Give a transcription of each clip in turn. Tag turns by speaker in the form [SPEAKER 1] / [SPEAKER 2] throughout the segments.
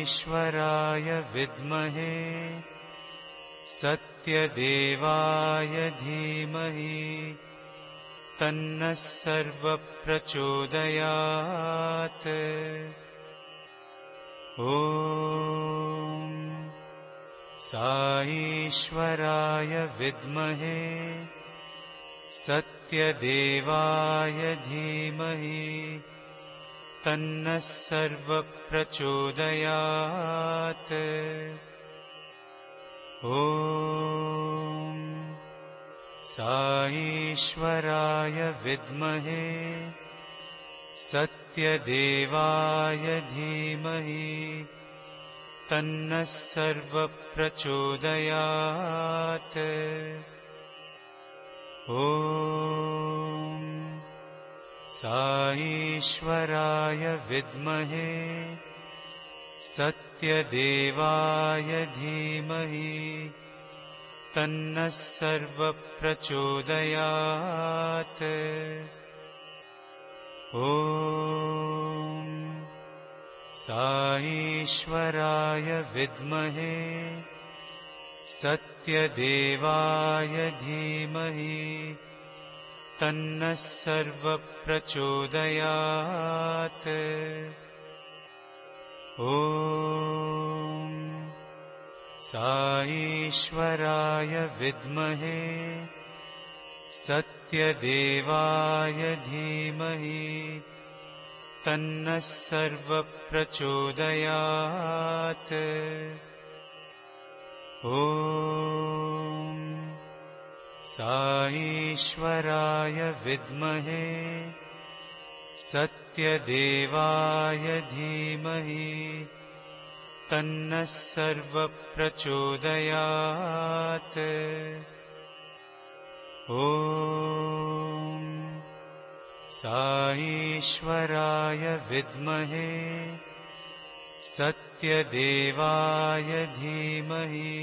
[SPEAKER 1] ईश्वराय विद्महे सत्यदेवाय धीमहि तन्नः सर्वप्रचोदयात्। ॐ ईश्वराय विद्महे सत्यदेवाय धीमहि तन्नः सर्वप्रचोदयात्। ॐ ईश्वराय विद्महे सत्यदेवाय धीमहि तन्नः सर्वप्रचोदयात्। ॐ ईश्वराय विद्महे सत्यदेवाय धीमहि तन्नः सर्वप्रचोदयात्। ॐ ईश्वराय विद्महे सत्यदेवाय धीमहि तन्नः सर्वप्रचोदयात्। ॐ ईश्वराय विद्महे सत्यदेवाय धीमहि तन्नः सर्वप्रचोदयात्। ॐ ईश्वराय विद्महे सत्यदेवाय धीमहि तन्नः सर्वप्रचोदयात्। ॐ ईश्वराय विद्महे सत्यदेवाय धीमहि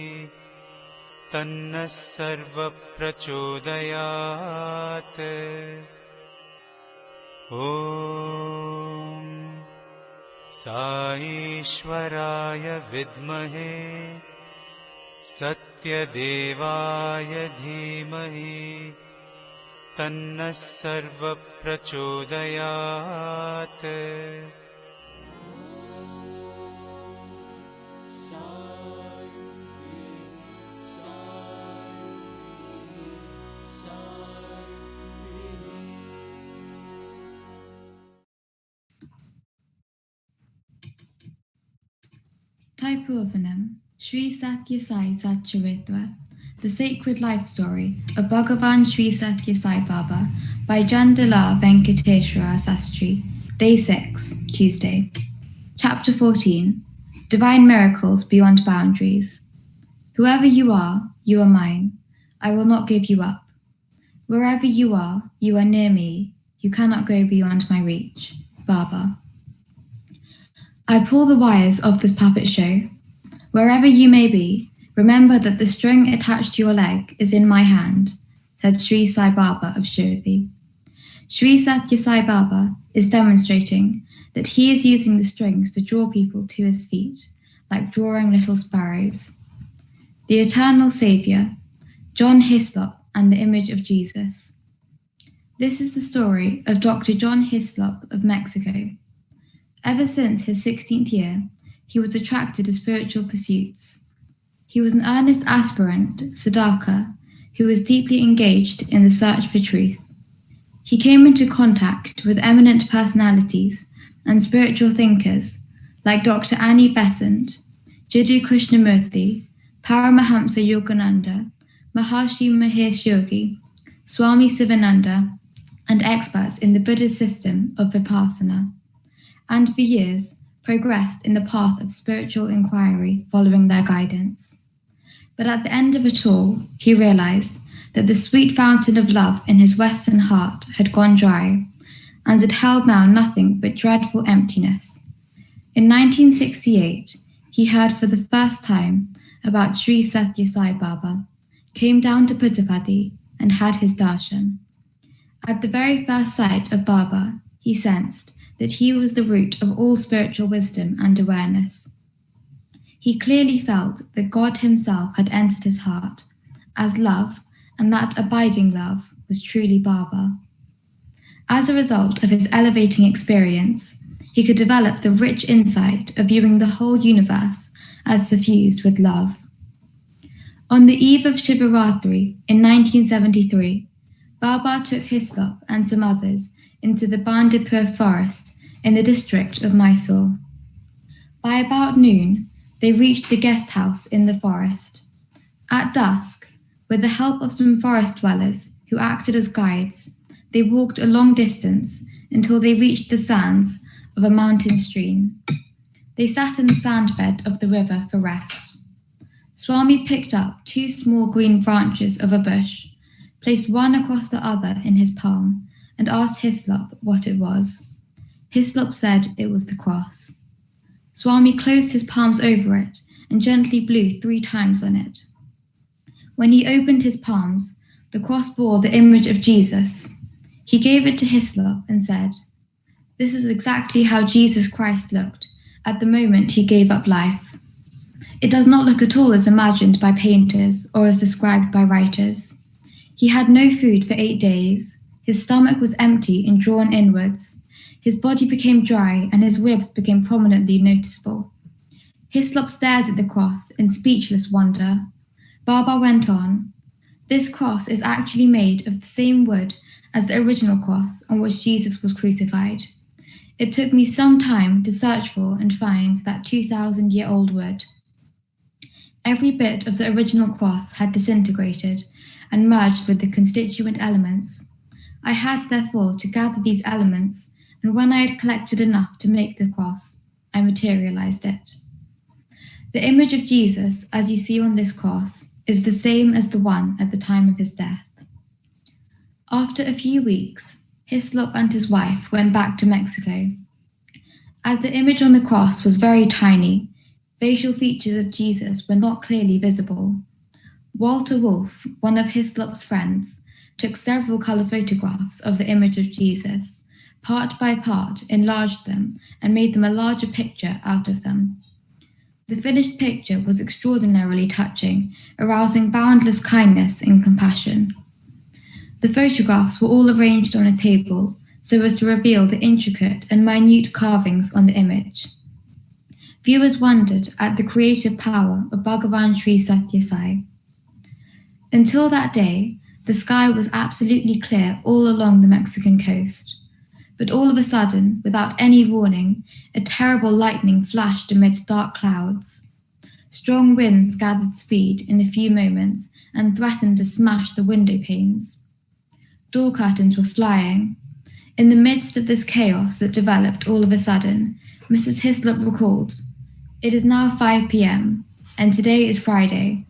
[SPEAKER 1] तन्नः सर्वप्रचोदयात्। ॐ ईश्वराय विद्महे सत्यदेवाय धीमहि तन्नः सर्वप्रचोदयात्।
[SPEAKER 2] Tapovanam, Sri Sathya Sai Satcharitra, The Sacred Life Story of Bhagawan Sri Sathya Sai Baba by Jandala Venkateshwara Sastri, Day 6, Tuesday. Chapter 14, Divine Miracles Beyond Boundaries. Whoever you are mine. I will not give you up. Wherever you are near me. You cannot go beyond my reach. Baba. I pull the wires of this puppet show. Wherever you may be, remember that the string attached to your leg is in my hand, said Sri Sai Baba of Shirdi. Sri Sathya Sai Baba is demonstrating that he is using the strings to draw people to his feet, like drawing little sparrows. The Eternal Saviour, John Hislop and the Image of Jesus. This is the story of Dr. John Hislop of Mexico. Ever since his 16th year, he was attracted to spiritual pursuits. He was an earnest aspirant, Sadhaka, who was deeply engaged in the search for truth. He came into contact with eminent personalities and spiritual thinkers like Dr. Annie Besant, Jiddu Krishnamurti, Paramahamsa Yogananda, Maharshi Mahesh Yogi, Swami Sivananda, and experts in the Buddhist system of Vipassana, and for years progressed in the path of spiritual inquiry following their guidance. But at the end of it all, he realized that the sweet fountain of love in his Western heart had gone dry, and it held now nothing but dreadful emptiness. In 1968, he heard for the first time about Sri Sathya Sai Baba, came down to Puttapadi and had his darshan. At the very first sight of Baba, he sensed that he was the root of all spiritual wisdom and awareness. He clearly felt that God himself had entered his heart as love, and that abiding love was truly Baba. As a result of his elevating experience, he could develop the rich insight of viewing the whole universe as suffused with love. On the eve of Shivaratri in 1973, Baba took Hislop and some others into the Bandipur forest in the district of Mysore. By about noon, they reached the guest house in the forest. At dusk, with the help of some forest dwellers who acted as guides, they walked a long distance until they reached the sands of a mountain stream. They sat in the sandbed of the river for rest. Swami picked up 2 small green branches of a bush, placed one across the other in his palm, and asked Hislop what it was. Hislop said it was the cross. Swami closed his palms over it and gently blew 3 times on it. When he opened his palms, the cross bore the image of Jesus. He gave it to Hislop and said, "This is exactly how Jesus Christ looked at the moment he gave up life. It does not look at all as imagined by painters or as described by writers. He had no food for 8 days. His stomach was empty and drawn inwards. His body became dry and his ribs became prominently noticeable." Hislop stared at the cross in speechless wonder. Baba went on, "This cross is actually made of the same wood as the original cross on which Jesus was crucified. It took me some time to search for and find that 2,000-year-old wood. Every bit of the original cross had disintegrated and merged with the constituent elements. I had therefore to gather these elements, and when I had collected enough to make the cross, I materialized it. The image of Jesus, as you see on this cross, is the same as the one at the time of his death." After a few weeks, Hislop and his wife went back to Mexico. As the image on the cross was very tiny, facial features of Jesus were not clearly visible. Walter Wolf, one of Hislop's friends, took several color photographs of the image of Jesus, part by part enlarged them and made them a larger picture out of them. The finished picture was extraordinarily touching, arousing boundless kindness and compassion. The photographs were all arranged on a table so as to reveal the intricate and minute carvings on the image. Viewers wondered at the creative power of Bhagawan Sri Sathya Sai. Until that day, the sky was absolutely clear all along the Mexican coast. But all of a sudden, without any warning, a terrible lightning flashed amidst dark clouds. Strong winds gathered speed in a few moments and threatened to smash the window panes. Door curtains were flying. In the midst of this chaos that developed all of a sudden, Mrs. Hislop recalled, "It is now 5 p.m., and today is Friday,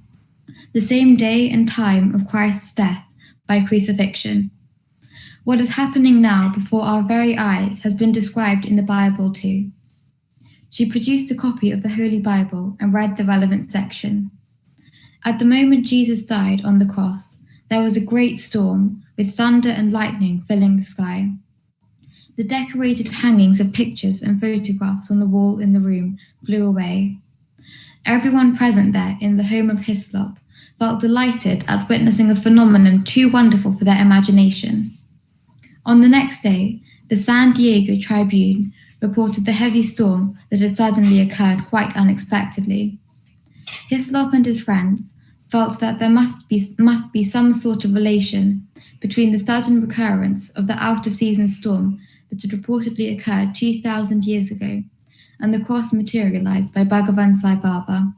[SPEAKER 2] the same day and time of Christ's death by crucifixion. What is happening now before our very eyes has been described in the Bible too." She produced a copy of the Holy Bible and read the relevant section. At the moment Jesus died on the cross, there was a great storm, with thunder and lightning filling the sky. The decorated hangings of pictures and photographs on the wall in the room flew away. Everyone present there in the home of Hislop felt delighted at witnessing a phenomenon too wonderful for their imagination. On the next day, the San Diego Tribune reported the heavy storm that had suddenly occurred quite unexpectedly. Hislop and his friends felt that there must be some sort of relation between the sudden recurrence of the out-of-season storm that had reportedly occurred 2,000 years ago and the cross materialized by Bhagavan Sai Baba.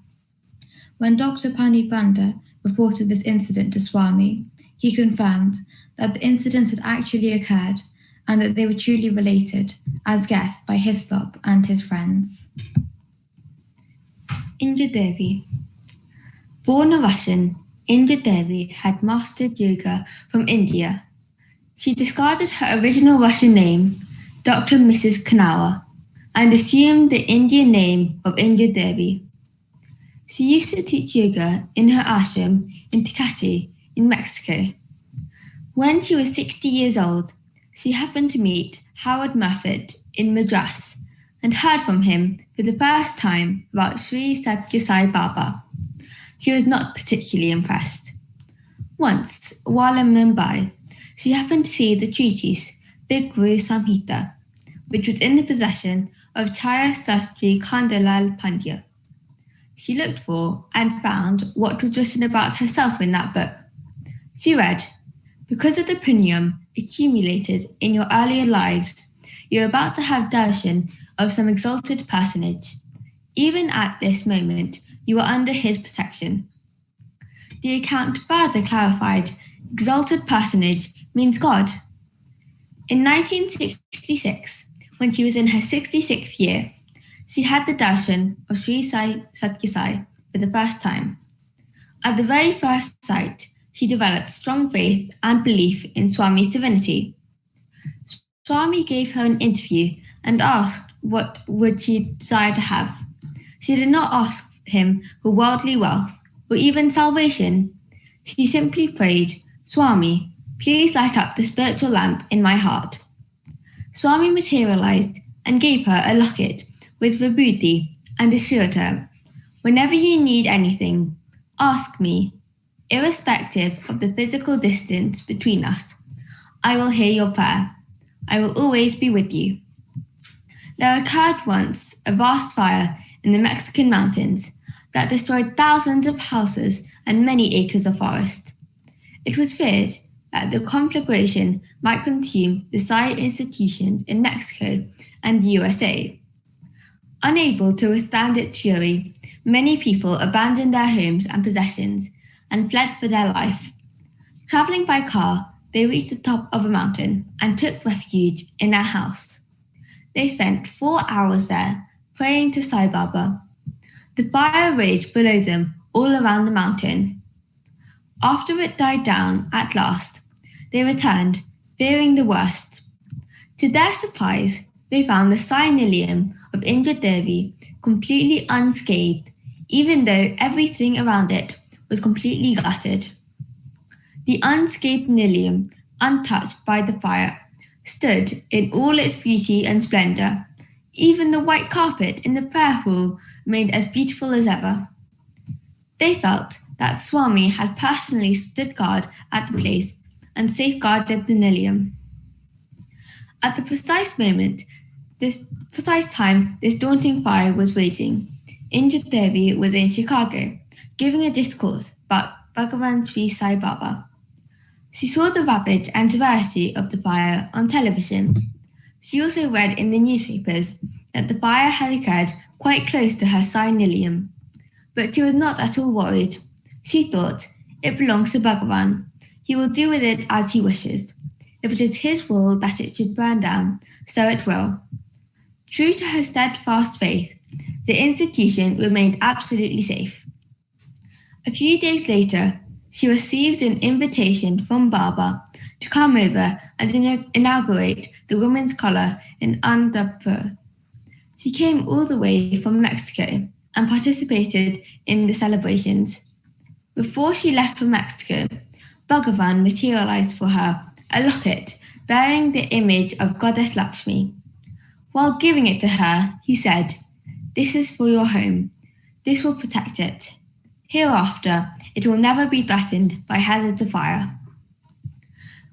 [SPEAKER 2] When Dr. Pani Banda reported this incident to Swami, he confirmed that the incidents had actually occurred and that they were truly related, as guessed by Hislop and his friends.
[SPEAKER 3] Indra Devi. Born a Russian, Indra Devi had mastered yoga from India. She discarded her original Russian name, Dr. Mrs. Kanawa, and assumed the Indian name of Indra Devi. She used to teach yoga in her ashram in Tecate in Mexico. When she was 60 years old, she happened to meet Howard Murphy in Madras and heard from him for the first time about Sri Sathya Sai Baba. She was not particularly impressed. Once, while in Mumbai, she happened to see the treatise Big Guru Samhita, which was in the possession of Chaya Sastri Kandalal Pandya. She looked for and found what was written about herself in that book. She read, "Because of the punyam accumulated in your earlier lives, you're about to have darshan of some exalted personage. Even at this moment, you are under his protection." The account further clarified, exalted personage means God. In 1966, when she was in her 66th year, she had the darshan of Sri Sathya Sai for the first time. At the very first sight, she developed strong faith and belief in Swami's divinity. Swami gave her an interview and asked what would she desire to have. She did not ask him for worldly wealth or even salvation. She simply prayed, "Swami, please light up the spiritual lamp in my heart." Swami materialized and gave her a locket with vibhuti and assured her, "Whenever you need anything, ask me. Irrespective of the physical distance between us, I will hear your prayer. I will always be with you." There occurred once a vast fire in the Mexican mountains that destroyed thousands of houses and many acres of forest. It was feared that the conflagration might consume the Sai institutions in Mexico and the USA. Unable to withstand its fury, many people abandoned their homes and possessions and fled for their life. Traveling by car, they reached the top of a mountain and took refuge in a house. They spent 4 hours there, praying to Sai Baba. The fire raged below them all around the mountain. After it died down at last, they returned, fearing the worst. To their surprise, they found the cyanilium of Indra Devi completely unscathed, even though everything around it was completely gutted. The unscathed nilium, untouched by the fire, stood in all its beauty and splendor. Even the white carpet in the prayer hall remained as beautiful as ever. They felt that Swami had personally stood guard at the place and safeguarded the nilium. At the precise time this daunting fire was raging, Indra Devi was in Chicago, giving a discourse about Bhagawan Sri Sai Baba. She saw the ravage and severity of the fire on television. She also read in the newspapers that the fire had occurred quite close to her cyanilium. But she was not at all worried. She thought, "It belongs to Bhagawan. He will do with it as he wishes. If it is his will that it should burn down, so it will." True to her steadfast faith, the institution remained absolutely safe. A few days later, she received an invitation from Baba to come over and inaugurate the women's collar in Andhra. She came all the way from Mexico and participated in the celebrations. Before she left for Mexico, Bhagavan materialized for her a locket bearing the image of Goddess Lakshmi. While giving it to her, he said, "This is for your home. This will protect it. Hereafter, it will never be threatened by hazards of fire."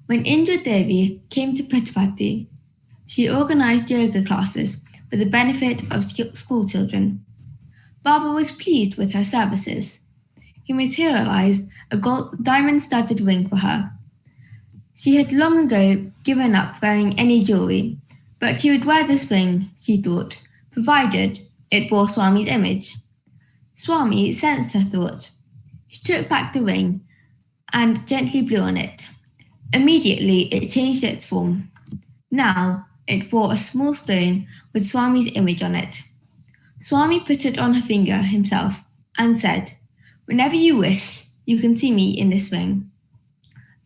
[SPEAKER 3] When Indra Devi came to Puttaparthi, she organized yoga classes for the benefit of school children. Baba was pleased with her services. He materialized a diamond-studded ring for her. She had long ago given up wearing any jewelry, but she would wear this ring, she thought, provided it bore Swami's image. Swami sensed her thought. He took back the ring, and gently blew on it. Immediately it changed its form. Now it bore a small stone with Swami's image on it. Swami put it on her finger himself and said, "Whenever you wish, you can see me in this ring.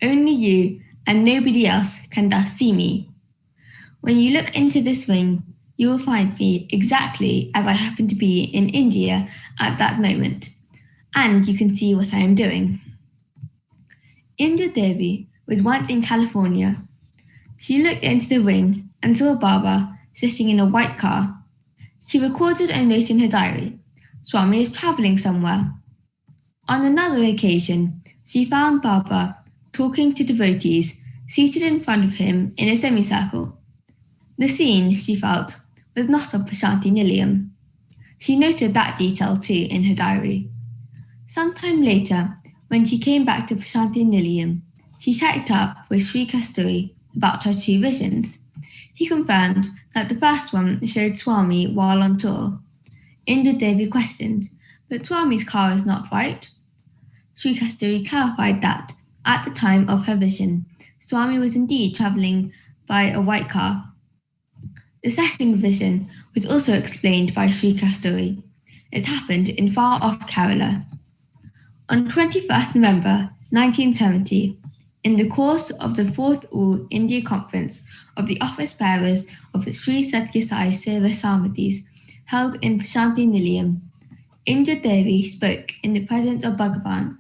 [SPEAKER 3] Only you and nobody else can thus see me. When you look into this ring, you will find me exactly as I happen to be in India at that moment, and you can see what I am doing." Indra Devi was once in California. She looked into the ring and saw Baba sitting in a white car. She recorded a note in her diary. Swami is travelling somewhere. On another occasion, she found Baba talking to devotees seated in front of him in a semicircle. The scene, she felt, was not of Prashanti Nilayam. She noted that detail too in her diary. Sometime later, when she came back to Prashanti Nilayam, she checked up with Sri Kasturi about her two visions. He confirmed that the first one showed Swami while on tour. Indra Devi questioned, "But Swami's car is not white?" Sri Kasturi clarified that, at the time of her vision, Swami was indeed travelling by a white car. The second vision was also explained by Sri Kasturi. It happened in far-off Kerala. On 21st November 1970, in the course of the 4th All India Conference of the Office Bearers of Sri Sathya Sai Seva Samitis held in Prashanti Nilayam, Indra Devi spoke in the presence of Bhagawan.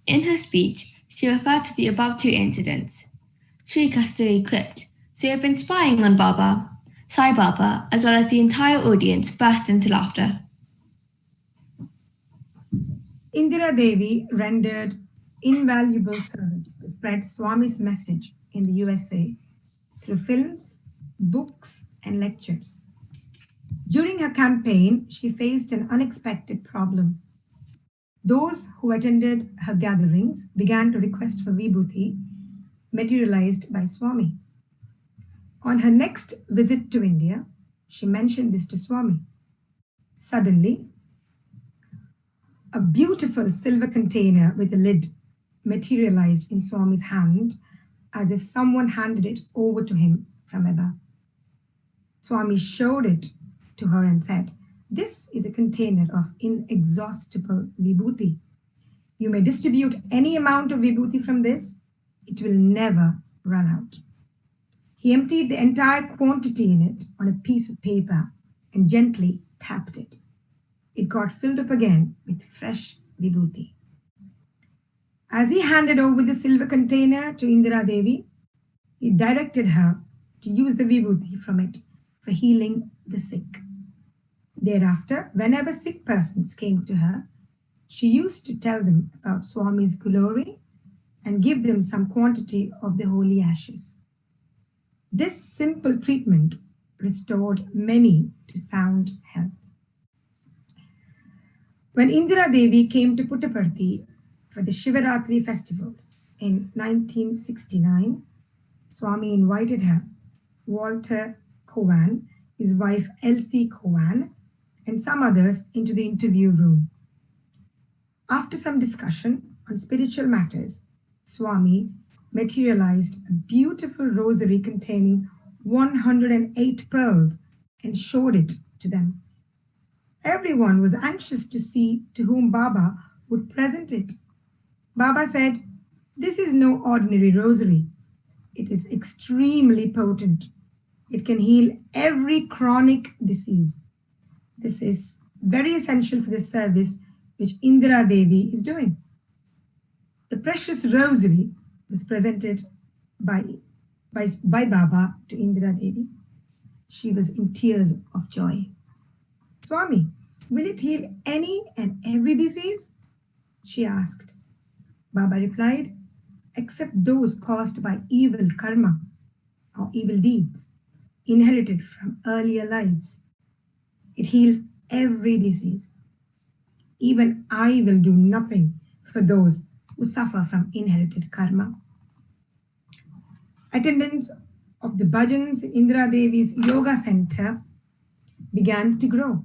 [SPEAKER 3] In her speech, she referred to the above two incidents. Sri Kasturi quipped, "So you've been spying on Baba?" Sai Baba, as well as the entire audience, burst into laughter.
[SPEAKER 4] Indira Devi rendered invaluable service to spread Swami's message in the USA through films, books, and lectures. During her campaign, she faced an unexpected problem. Those who attended her gatherings began to request for vibhuti materialized by Swami. On her next visit to India, she mentioned this to Swami. Suddenly, a beautiful silver container with a lid materialized in Swami's hand as if someone handed it over to him from above. Swami showed it to her and said, "This is a container of inexhaustible vibhuti. You may distribute any amount of vibhuti from this. It will never run out." He emptied the entire quantity in it on a piece of paper and gently tapped it. It got filled up again with fresh vibhuti. As he handed over the silver container to Indira Devi, he directed her to use the vibhuti from it for healing the sick. Thereafter, whenever sick persons came to her, she used to tell them about Swami's glory and give them some quantity of the holy ashes. This simple treatment restored many to sound health. When Indira Devi came to Puttaparthi for the Shivaratri festivals in 1969, Swami invited her, Walter Cowan, his wife Elsie Cowan, and some others into the interview room. After some discussion on spiritual matters, Swami materialized a beautiful rosary containing 108 pearls and showed it to them. Everyone was anxious to see to whom Baba would present it. Baba said, "This is no ordinary rosary. It is extremely potent. It can heal every chronic disease. This is very essential for the service which Indira Devi is doing." The precious rosary was presented by Baba to Indira Devi. She was in tears of joy. "Swami, will it heal any and every disease?" she asked. Baba replied, "Except those caused by evil karma or evil deeds inherited from earlier lives. It heals every disease. Even I will do nothing for those who suffer from inherited karma." Attendance of the bhajans in Indira Devi's yoga center began to grow.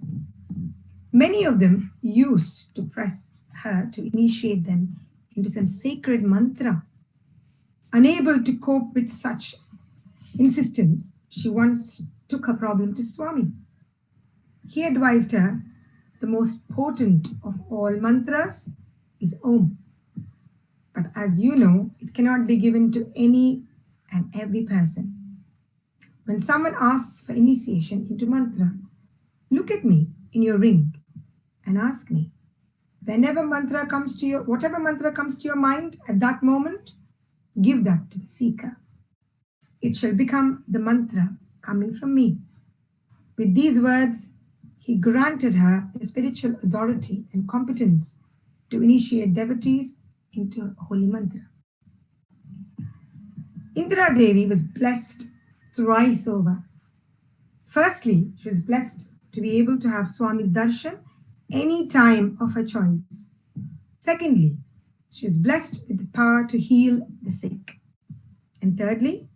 [SPEAKER 4] Many of them used to press her to initiate them into some sacred mantra. Unable to cope with such insistence, she once took her problem to Swami. He advised her the most potent of all mantras is Om. But as you know, it cannot be given to any and every person. When someone asks for initiation into mantra, look at me in your ring and ask me. Whatever mantra comes to your mind at that moment, give that to the seeker. It shall become the mantra coming from me. With these words, he granted her the spiritual authority and competence to initiate devotees into holy mantra. Indira Devi was blessed thrice over. Firstly, she was blessed to be able to have Swami's darshan any time of her choice. Secondly, she was blessed with the power to heal the sick. And thirdly,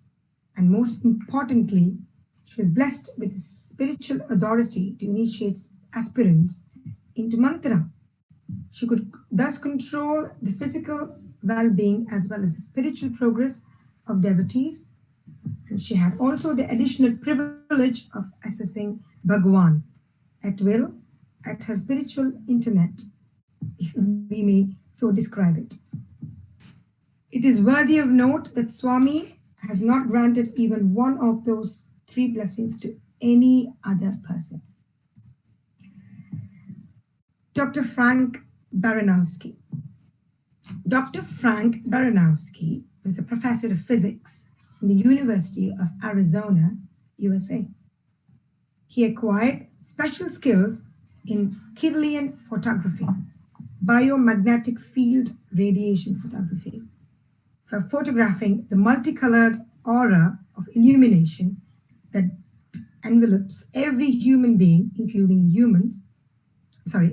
[SPEAKER 4] and most importantly, she was blessed with the spiritual authority to initiate aspirants into mantra. She could thus control the physical well-being as well as the spiritual progress of devotees. And she had also the additional privilege of accessing Bhagawan at will at her spiritual internet, if we may so describe it. It is worthy of note that Swami has not granted even one of those three blessings to any other person. Dr. Frank Baranowski. Dr. Frank Baranowski was a professor of physics in the University of Arizona, USA. He acquired special skills in Kirlian photography, biomagnetic field radiation photography, for photographing the multicolored aura of illumination that envelopes every human being, including humans,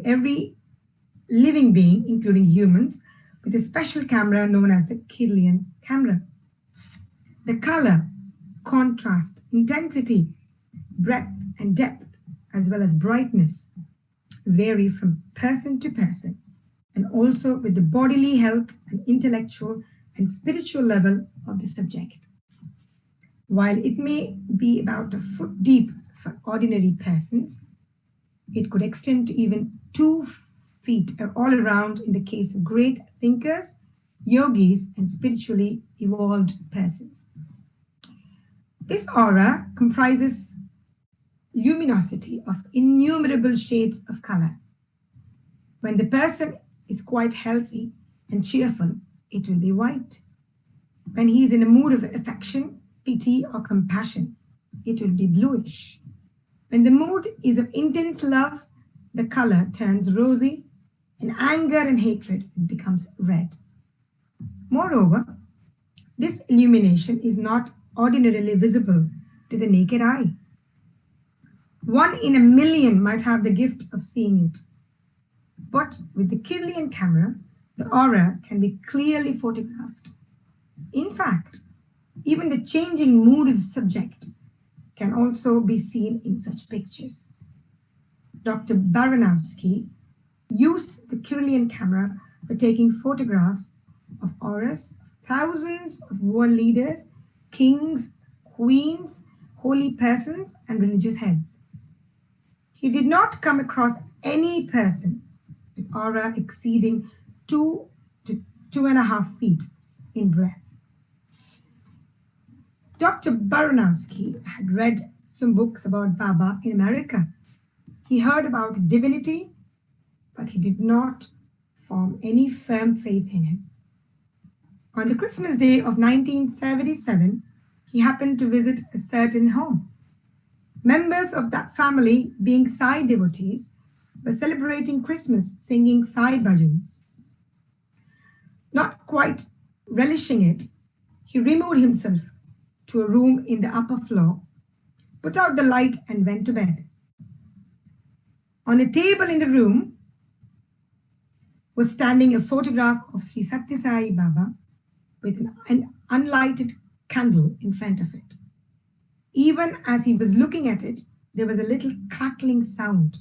[SPEAKER 4] every living being, including humans, with a special camera known as the Kirlian camera. The color, contrast, intensity, breadth, and depth, as well as brightness, vary from person to person, and also with the bodily health and intellectual and spiritual level of the subject. While it may be about a foot deep for ordinary persons, it could extend to even 2 feet all around in the case of great thinkers, yogis, and spiritually evolved persons. This aura comprises luminosity of innumerable shades of color. When the person is quite healthy and cheerful, it will be white. When he is in a mood of affection, pity, or compassion, it will be bluish. When the mood is of intense love, the color turns rosy. In anger and hatred, it becomes red. Moreover, this illumination is not ordinarily visible to the naked eye. 1 in a million might have the gift of seeing it. But with the Kirlian camera, the aura can be clearly photographed. In fact, even the changing mood of the subject can also be seen in such pictures. Dr. Baranowski used the Kirlian camera for taking photographs of auras of thousands of world leaders, kings, queens, holy persons, and religious heads. He did not come across any person with aura exceeding 2 to 2.5 feet in breadth. Dr. Baranowski had read some books about Baba in America. He heard about his divinity, but he did not form any firm faith in him. On the Christmas day of 1977, he happened to visit a certain home. Members of that family, being Sai devotees, were celebrating Christmas singing Sai bhajans. Not quite relishing it, he removed himself to a room in the upper floor, put out the light, and went to bed. On a table in the room was standing a photograph of Sri Sathya Sai Baba with an unlighted candle in front of it. Even as he was looking at it, there was a little crackling sound,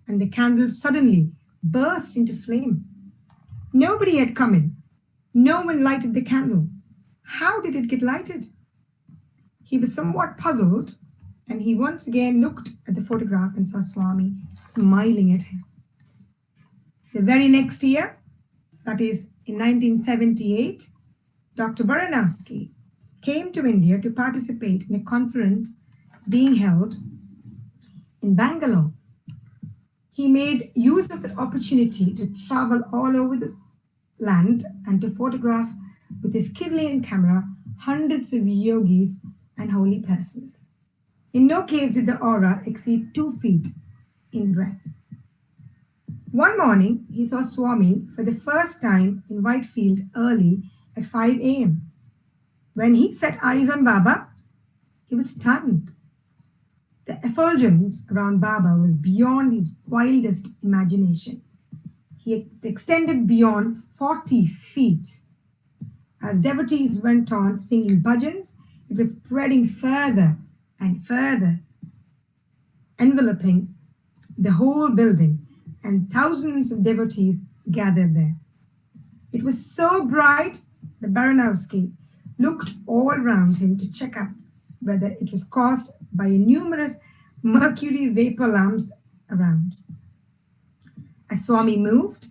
[SPEAKER 4] and the candle suddenly burst into flame. Nobody had come in, No one lighted the candle. How did it get lighted? He was somewhat puzzled, and he once again looked at the photograph and saw Swami smiling at him. The very next year, that is in 1978, Dr. Baranowski came to India to participate in a conference being held in Bangalore. He made use of the opportunity to travel all over the land and to photograph with his Kirlian camera hundreds of yogis and holy persons. In no case did the aura exceed 2 feet in breadth. One morning, he saw Swami for the first time in Whitefield early at 5 a.m. When he set eyes on Baba, he was stunned. The effulgence around Baba was beyond his wildest imagination. He extended beyond 40 feet. As devotees went on singing bhajans, it was spreading further and further, enveloping the whole building, and thousands of devotees gathered there. It was so bright that Baranowski looked all around him to check up whether it was caused by numerous mercury vapor lamps around. As Swami moved,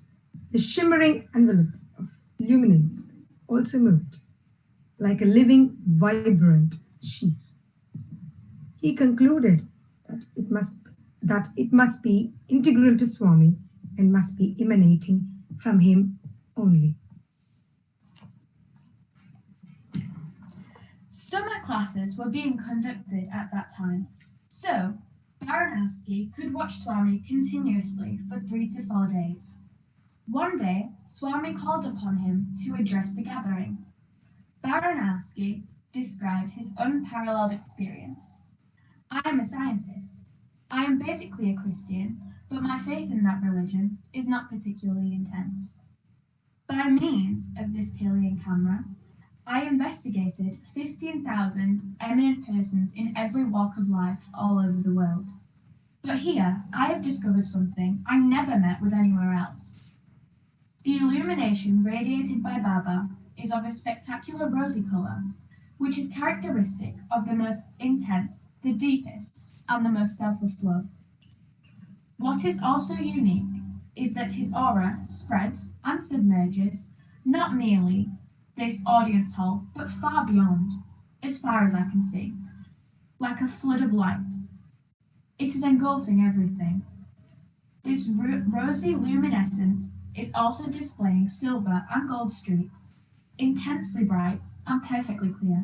[SPEAKER 4] the shimmering envelope of luminance also moved, like a living, vibrant sheath. He concluded that it must be integral to Swami and must be emanating from him only.
[SPEAKER 5] Summer classes were being conducted at that time, so Baranowski could watch Swami continuously for 3 to 4 days. One day, Swami called upon him to address the gathering. Baranowski described his unparalleled experience. I am a scientist. I am basically a Christian, but my faith in that religion is not particularly intense. By means of this Kirlian camera, I investigated 15,000 eminent persons in every walk of life all over the world. But here, I have discovered something I never met with anywhere else. The illumination radiated by Baba is of a spectacular rosy colour, which is characteristic of the most intense, the deepest, and the most selfless love. What is also unique is that his aura spreads and submerges not merely this audience hall, but far beyond, as far as I can see, like a flood of light. It is engulfing everything. This rosy luminescence is also displaying silver and gold streaks, intensely bright and perfectly clear.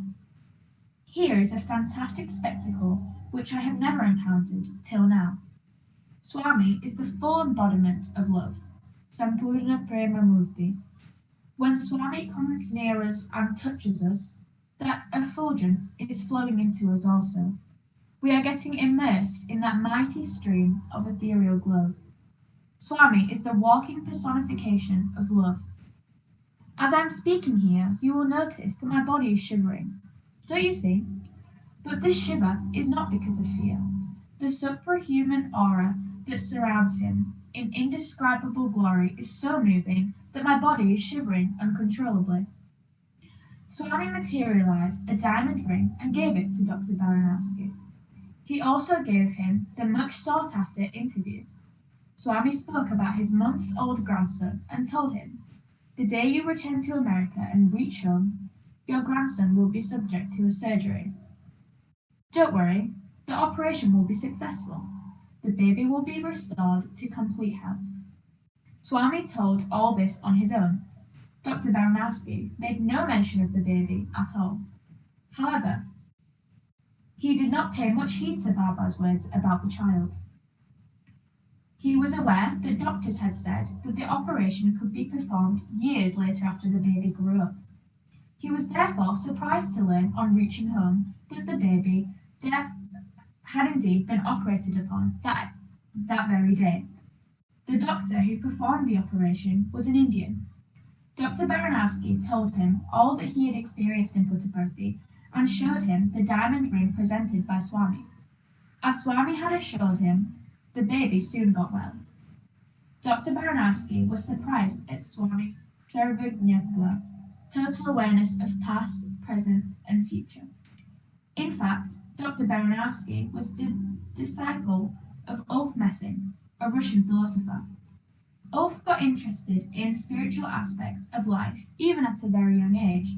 [SPEAKER 5] Here is a fantastic spectacle which I have never encountered till now. Swami is the full embodiment of love, Sampurna Prema Murti. When Swami comes near us and touches us, that effulgence is flowing into us also. We are getting immersed in that mighty stream of ethereal glow. Swami is the walking personification of love. As I'm speaking here, you will notice that my body is shivering. Don't you see? But this shiver is not because of fear. The superhuman aura that surrounds him in indescribable glory is so moving that my body is shivering uncontrollably. Swami materialized a diamond ring and gave it to Dr. Baranowski. He also gave him the much sought-after interview. Swami spoke about his months-old grandson and told him, "The day you return to America and reach home, your grandson will be subject to a surgery. Don't worry, the operation will be successful. The baby will be restored to complete health." Swami told all this on his own. Dr. Baranowski made no mention of the baby at all. However, he did not pay much heed to Baba's words about the child. He was aware that doctors had said that the operation could be performed years later after the baby grew up. He was therefore surprised to learn on reaching home that the baby had indeed been operated upon that very day. The doctor who performed the operation was an Indian. Dr. Baranowski told him all that he had experienced in Puttaparthi and showed him the diamond ring presented by Swami. As Swami had assured him, the baby soon got well. Dr. Baranowski was surprised at Swami's sarvajñatva, total awareness of past, present, and future. In fact, Dr. Baranowski was the disciple of Ulf Messing, a Russian philosopher. Ulf got interested in spiritual aspects of life even at a very young age,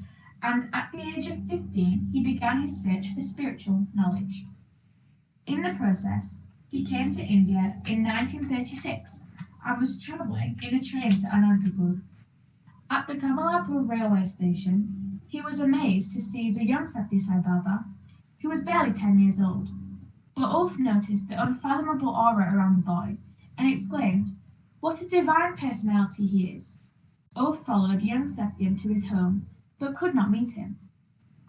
[SPEAKER 5] and at the age of 15 he began his search for spiritual knowledge. In the process, he came to India in 1936 and was travelling in a train to Anantapur. At the Kamalapur railway station, he was amazed to see the young Sathya Sai Baba, who was barely 10 years old. But Ulf noticed the unfathomable aura around the boy and exclaimed, "What a divine personality he is!" Ulf followed young Satyam to his home, but could not meet him.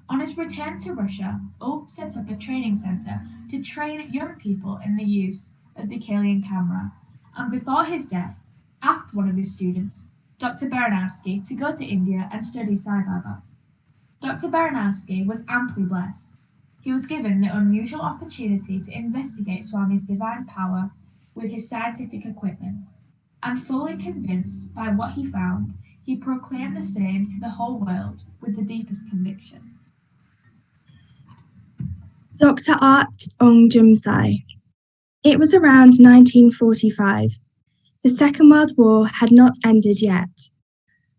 [SPEAKER 5] On his return to Russia, Ulf set up a training centre to train young people in the use of the Kalian camera, and before his death, asked one of his students, Dr. Baranowski, to go to India and study Sai Baba. Dr. Baranowski was amply blessed. He was given the unusual opportunity to investigate Swami's divine power with his scientific equipment, and fully convinced by what he found, he proclaimed the same to the whole world with the deepest conviction.
[SPEAKER 6] Dr. Art Ong Jumsai. It was around 1945. The Second World War had not ended yet.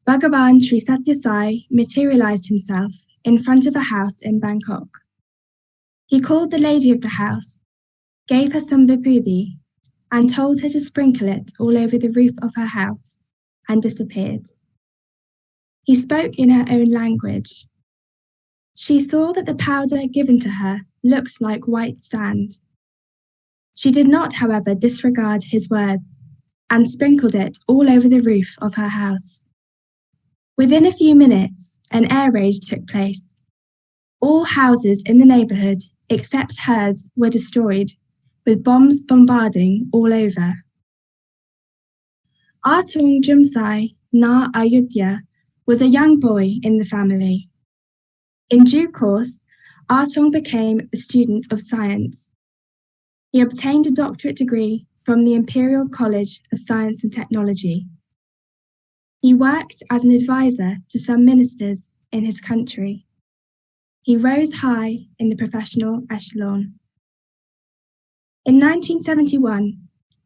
[SPEAKER 6] Bhagawan Sri Sathya Sai materialized himself in front of a house in Bangkok. He called the lady of the house, gave her some vibhuti, and told her to sprinkle it all over the roof of her house, and disappeared. He spoke in her own language. She saw that the powder given to her looked like white sand. She did not, however, disregard his words, and sprinkled it all over the roof of her house. Within a few minutes, an air raid took place. All houses in the neighbourhood, except hers, were destroyed, with bombs bombarding all over. Artung Jumsai Na Ayodhya was a young boy in the family. In due course, Artung became a student of science. He obtained a doctorate degree from the Imperial College of Science and Technology. He worked as an advisor to some ministers in his country. He rose high in the professional echelon. In 1971,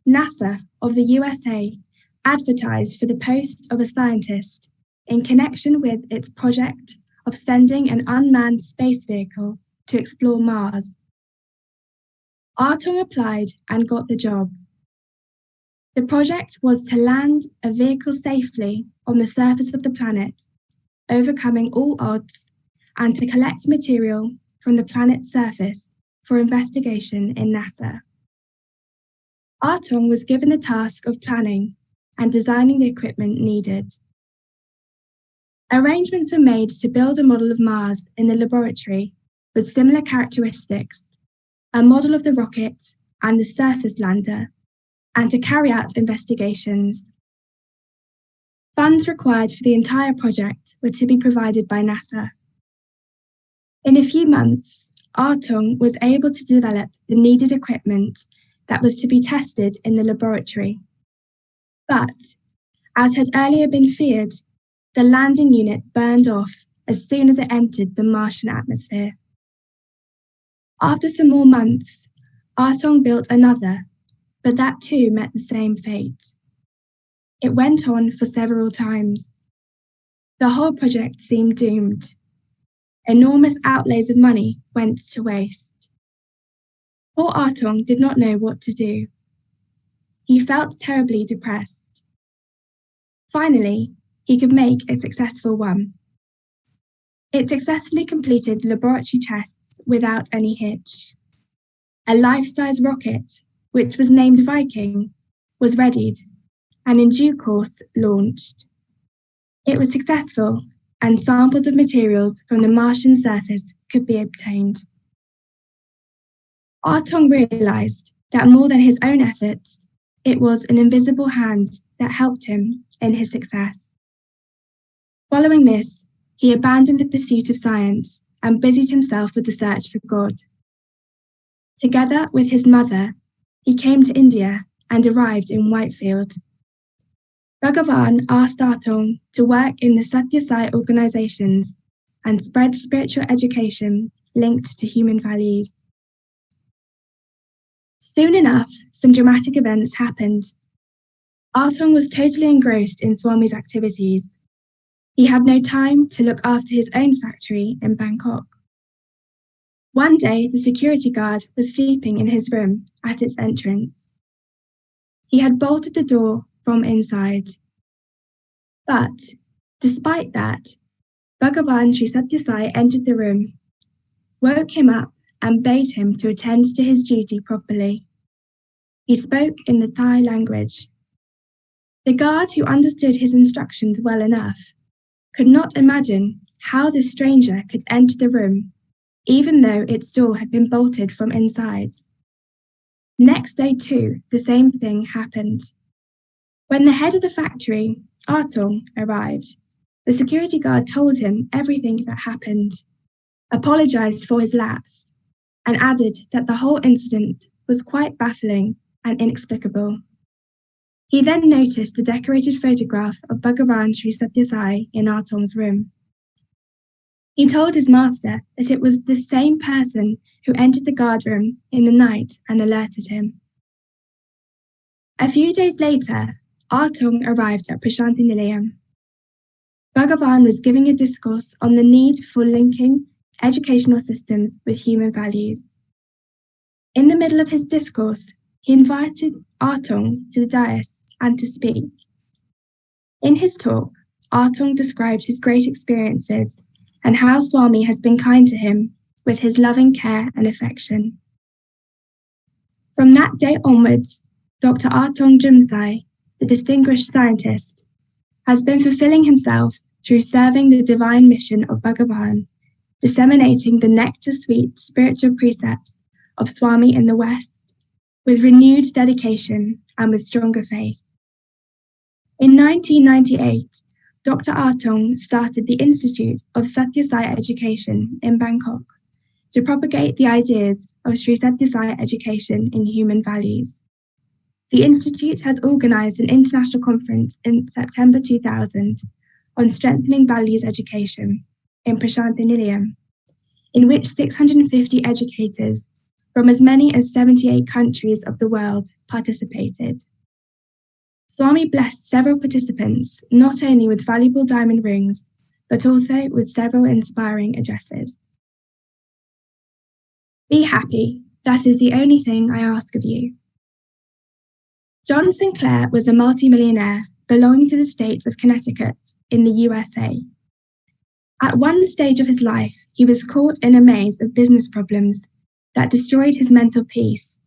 [SPEAKER 6] NASA of the USA advertised for the post of a scientist in connection with its project of sending an unmanned space vehicle to explore Mars. Artung applied and got the job. The project was to land a vehicle safely on the surface of the planet, overcoming all odds, and to collect material from the planet's surface for investigation in NASA. Artung was given the task of planning and designing the equipment needed. Arrangements were made to build a model of Mars in the laboratory with similar characteristics, a model of the rocket and the surface lander, and to carry out investigations. Funds required for the entire project were to be provided by NASA. In a few months, Artung was able to develop the needed equipment that was to be tested in the laboratory. But, as had earlier been feared, the landing unit burned off as soon as it entered the Martian atmosphere. After some more months, Artung built another, but that too met the same fate. It went on for several times. The whole project seemed doomed. Enormous outlays of money went to waste. Poor Artung did not know what to do. He felt terribly depressed. Finally, he could make a successful one. It successfully completed laboratory tests without any hitch. A life-size rocket, which was named Viking, was readied and in due course launched. It was successful, and samples of materials from the Martian surface could be obtained. Artung realized that more than his own efforts, it was an invisible hand that helped him in his success. Following this, he abandoned the pursuit of science and busied himself with the search for God. Together with his mother, he came to India and arrived in Whitefield. Bhagawan asked Artung to work in the Sathya Sai organizations and spread spiritual education linked to human values. Soon enough, some dramatic events happened. Artung was totally engrossed in Swami's activities. He had no time to look after his own factory in Bangkok. One day, the security guard was sleeping in his room at its entrance. He had bolted the door from inside. But, despite that, Bhagawan Sri Sathya Sai entered the room, woke him up and bade him to attend to his duty properly. He spoke in the Thai language. The guard, who understood his instructions well enough, could not imagine how this stranger could enter the room, even though its door had been bolted from inside. Next day too, the same thing happened. When the head of the factory, Artung, arrived, the security guard told him everything that happened, apologized for his lapse, and added that the whole incident was quite baffling and inexplicable. He then noticed the decorated photograph of Bhagawan Sri Sathya Sai in Artung's room. He told his master that it was the same person who entered the guard room in the night and alerted him. A few days later, Artung arrived at Prashanti Nilayam. Bhagawan was giving a discourse on the need for linking educational systems with human values. In the middle of his discourse, he invited Artung to the dais and to speak. In his talk, Artung described his great experiences and how Swami has been kind to him with his loving care and affection. From that day onwards, Dr. Artung Jumsai, the distinguished scientist, has been fulfilling himself through serving the divine mission of Bhagavan, disseminating the nectar-sweet spiritual precepts of Swami in the West with renewed dedication and with stronger faith. In 1998, Dr. Artung started the Institute of Sathya Sai Education in Bangkok to propagate the ideas of Sri Sathya Sai education in human values. The Institute has organised an international conference in September 2000 on strengthening values education in Prashanti Nilayam, in which 650 educators from as many as 78 countries of the world participated. Swami blessed several participants not only with valuable diamond rings, but also with several inspiring addresses. Be happy, that is the only thing I ask of you. John Sinclair was a multimillionaire belonging to the state of Connecticut in the USA. At one stage of his life, he was caught in a maze of business problems that destroyed his mental peace.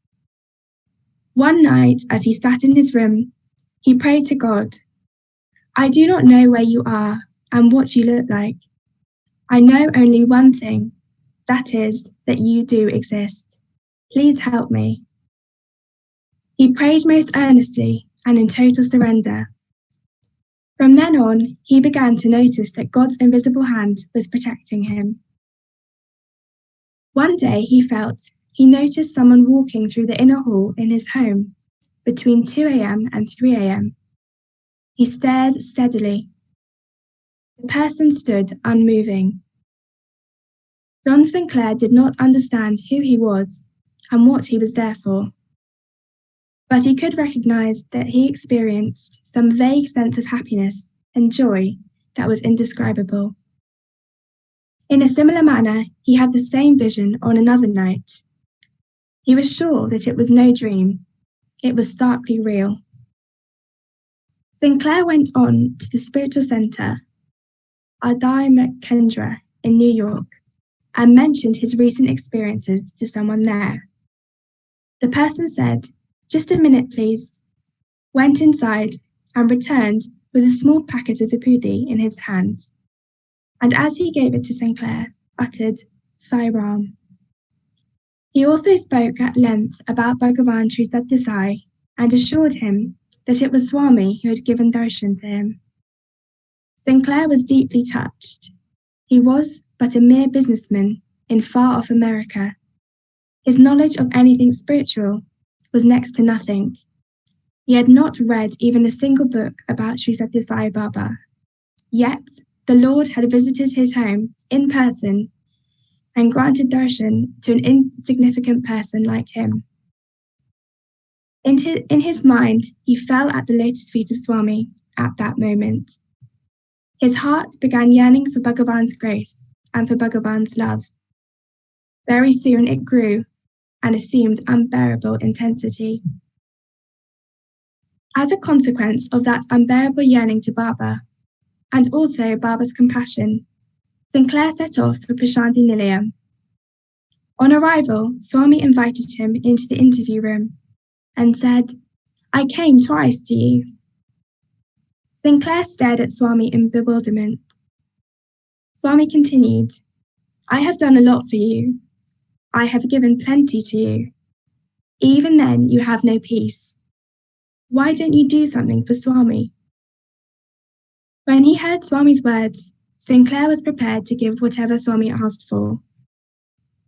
[SPEAKER 6] One night, as he sat in his room, he prayed to God, "I do not know where you are and what you look like. I know only one thing, that is, that you do exist. Please help me." He prayed most earnestly and in total surrender. From then on, he began to notice that God's invisible hand was protecting him. One day he noticed someone walking through the inner hall in his home between 2 a.m. and 3 a.m. He stared steadily. The person stood unmoving. John Sinclair did not understand who he was and what he was there for, but he could recognize that he experienced some vague sense of happiness and joy that was indescribable. In a similar manner, he had the same vision on another night. He was sure that it was no dream. It was starkly real. Sinclair went on to the spiritual center, Adhyama Kendra, in New York, and mentioned his recent experiences to someone there. The person said, "Just a minute, please," went inside and returned with a small packet of vibhuti in his hand, and as he gave it to Sinclair, uttered, "Sai Ram." He also spoke at length about Bhagawan Sri Sathya Sai and assured him that it was Swami who had given darshan to him. Sinclair was deeply touched. He was but a mere businessman in far-off America. His knowledge of anything spiritual was next to nothing. He had not read even a single book about Sri Sathya Sai Baba. Yet, the Lord had visited his home in person and granted darshan to an insignificant person like him. In his mind, he fell at the lotus feet of Swami at that moment. His heart began yearning for Bhagavan's grace and for Bhagavan's love. Very soon it grew and assumed unbearable intensity. As a consequence of that unbearable yearning to Baba, and also Baba's compassion, Sinclair set off for Prashanti Nilayam. On arrival, Swami invited him into the interview room and said, "I came twice to you." Sinclair stared at Swami in bewilderment. Swami continued, "I have done a lot for you. I have given plenty to you. Even then, you have no peace. Why don't you do something for Swami?" When he heard Swami's words, Sinclair was prepared to give whatever Swami asked for.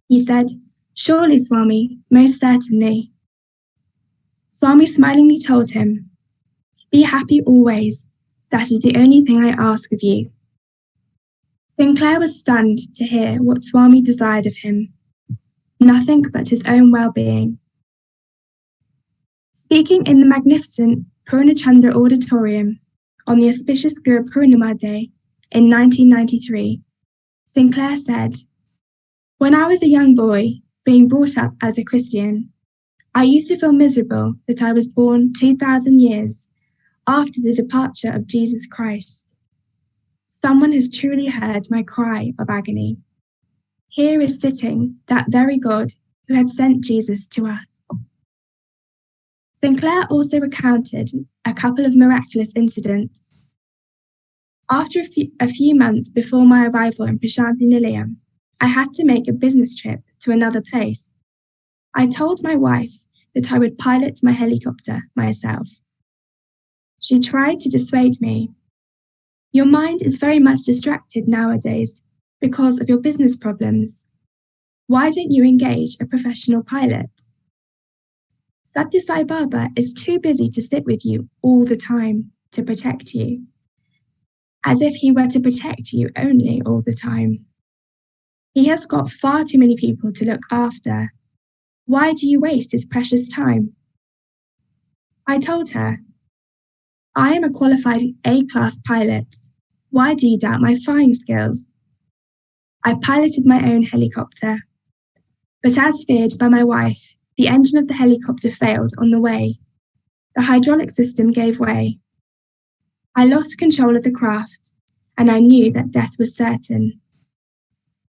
[SPEAKER 6] He said, "Surely, Swami, most certainly." Swami smilingly told him, "Be happy always. That is the only thing I ask of you." Sinclair was stunned to hear what Swami desired of him. Nothing but his own well-being. Speaking in the magnificent Purnachandra Auditorium on the auspicious Guru Purnima Day in 1993, Sinclair said, "When I was a young boy, being brought up as a Christian, I used to feel miserable that I was born 2,000 years after the departure of Jesus Christ. Someone has truly heard my cry of agony. Here is sitting that very God who had sent Jesus to us." Sinclair also recounted a couple of miraculous incidents. After a few months before my arrival in Prashanti Nilayam, I had to make a business trip to another place. I told my wife that I would pilot my helicopter myself. She tried to dissuade me. "Your mind is very much distracted nowadays because of your business problems. Why don't you engage a professional pilot? Sathya Sai Baba is too busy to sit with you all the time to protect you, as if he were to protect you only all the time. He has got far too many people to look after. Why do you waste his precious time?" I told her, "I am a qualified A-class pilot. Why do you doubt my flying skills?" I piloted my own helicopter, but as feared by my wife, the engine of the helicopter failed on the way. The hydraulic system gave way. I lost control of the craft, and I knew that death was certain.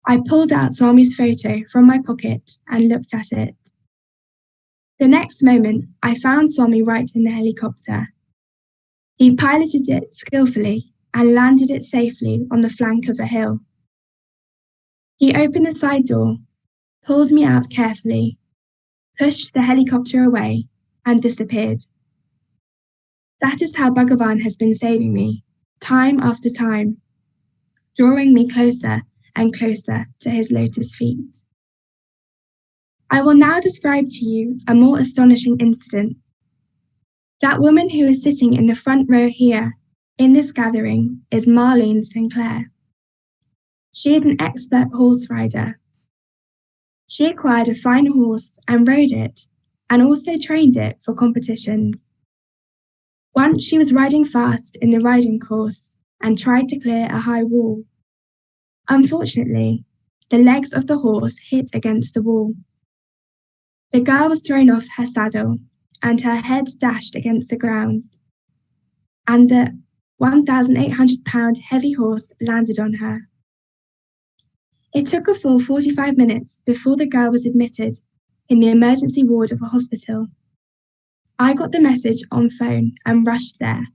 [SPEAKER 6] I pulled out Swami's photo from my pocket and looked at it. The next moment, I found Swami right in the helicopter. He piloted it skillfully and landed it safely on the flank of a hill. He opened the side door, pulled me out carefully, pushed the helicopter away, and disappeared. That is how Bhagavan has been saving me, time after time, drawing me closer and closer to his lotus feet. I will now describe to you a more astonishing incident. That woman who is sitting in the front row here, in this gathering, is Marlene Sinclair. She is an expert horse rider. She acquired a fine horse and rode it, and also trained it for competitions. Once she was riding fast in the riding course and tried to clear a high wall. Unfortunately, the legs of the horse hit against the wall. The girl was thrown off her saddle and her head dashed against the ground, and the 1,800-pound heavy horse landed on her. It took a full 45 minutes before the girl was admitted in the emergency ward of a hospital. I got the message on phone and rushed there.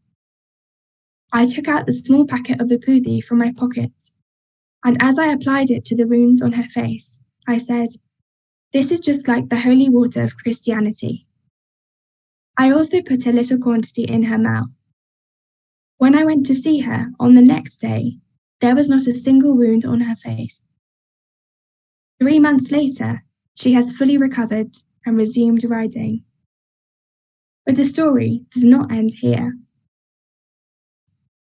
[SPEAKER 6] I took out the small packet of vibhuti from my pocket, and as I applied it to the wounds on her face, I said, "This is just like the holy water of Christianity." I also put a little quantity in her mouth. When I went to see her on the next day, there was not a single wound on her face. 3 months later, she has fully recovered and resumed riding. But the story does not end here.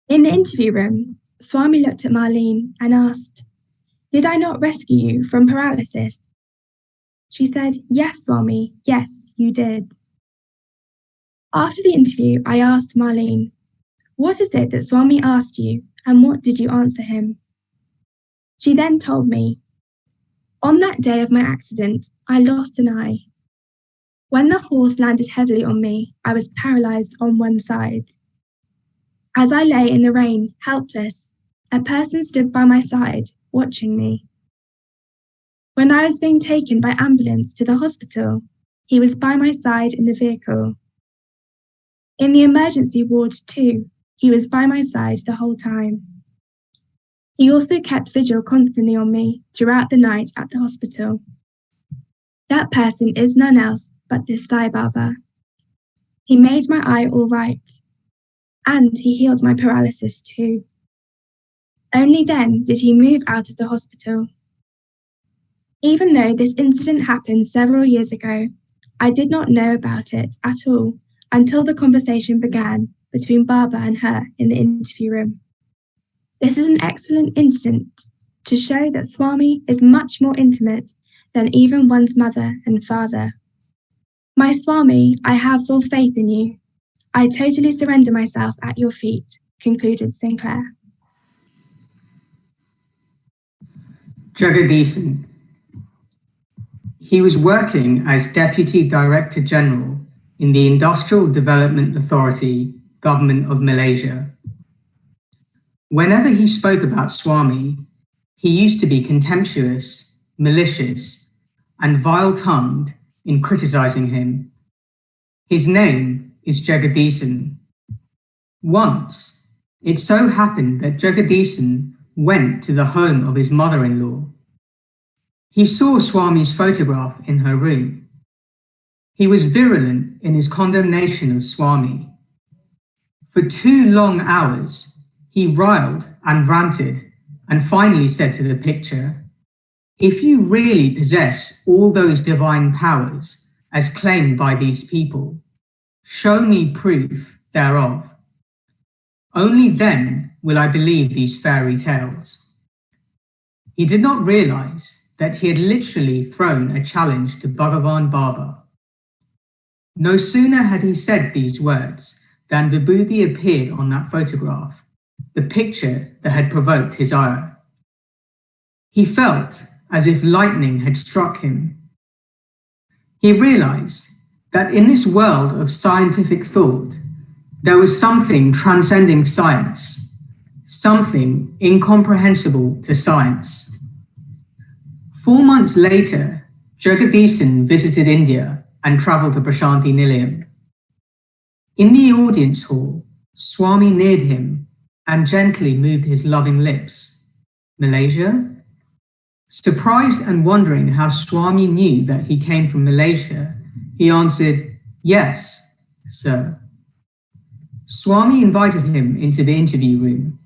[SPEAKER 6] In the interview room, Swami looked at Marlene and asked, "Did I not rescue you from paralysis?" She said, "Yes, Swami, yes, you did." After the interview, I asked Marlene, "What is it that Swami asked you, and what did you answer him?" She then told me, "On that day of my accident, I lost an eye. When the horse landed heavily on me, I was paralyzed on one side. As I lay in the rain, helpless, a person stood by my side, watching me. When I was being taken by ambulance to the hospital, he was by my side in the vehicle. In the emergency ward too, he was by my side the whole time. He also kept vigil constantly on me throughout the night at the hospital. That person is none else but this Sai Baba. He made my eye all right, and he healed my paralysis too. Only then did he move out of the hospital. Even though this incident happened several years ago, I did not know about it at all until the conversation began between Baba and her in the interview room. This is an excellent incident to show that Swami is much more intimate than even one's mother and father. My Swami, I have full faith in you. I totally surrender myself at your feet," concluded Sinclair.
[SPEAKER 7] Jagadisan. He was working as Deputy Director General in the Industrial Development Authority, Government of Malaysia. Whenever he spoke about Swami, he used to be contemptuous, malicious, and vile-tongued in criticizing him. His name is Jagadisan. Once, it so happened that Jagadisan went to the home of his mother-in-law. He saw Swami's photograph in her room. He was virulent in his condemnation of Swami. For 2 long hours, he riled and ranted and finally said to the picture, "If you really possess all those divine powers as claimed by these people, show me proof thereof. Only then will I believe these fairy tales." He did not realize that he had literally thrown a challenge to Bhagawan Baba. No sooner had he said these words than Vibhuti appeared on that photograph, the picture that had provoked his ire. He felt as if lightning had struck him. He realized that in this world of scientific thought, there was something transcending science, something incomprehensible to science. 4 months later, Jagadisan visited India and travelled to Prashanti Nilayam. In the audience hall, Swami neared him and gently moved his loving lips. "Malaysia?" Surprised and wondering how Swami knew that he came from Malaysia, he answered, "Yes, sir." Swami invited him into the interview room.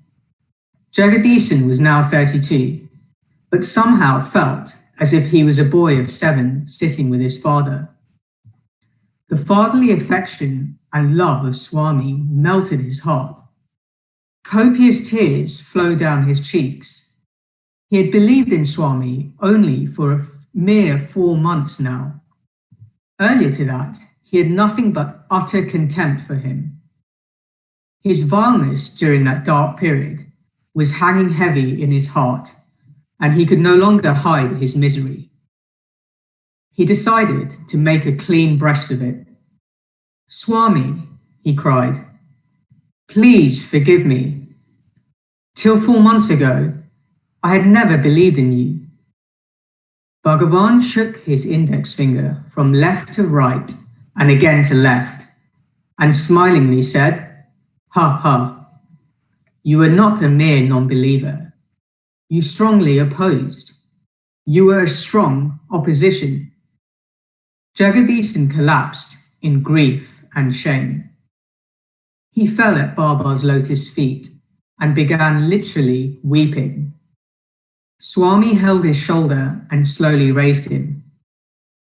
[SPEAKER 7] Jagadisan was now 32, but somehow felt as if he was a boy of 7 sitting with his father. The fatherly affection and love of Swami melted his heart. Copious tears flowed down his cheeks. He had believed in Swami only for a mere 4 months now. Earlier to that, he had nothing but utter contempt for him. His vileness during that dark period was hanging heavy in his heart, and he could no longer hide his misery. He decided to make a clean breast of it. "Swami," he cried, "please forgive me. Till 4 months ago, I had never believed in you." Bhagavan shook his index finger from left to right and again to left, and smilingly said, "Ha ha, you were not a mere non-believer. You strongly opposed. You were a strong opposition." Jagadisan collapsed in grief and shame. He fell at Baba's lotus feet and began literally weeping. Swami held his shoulder and slowly raised him.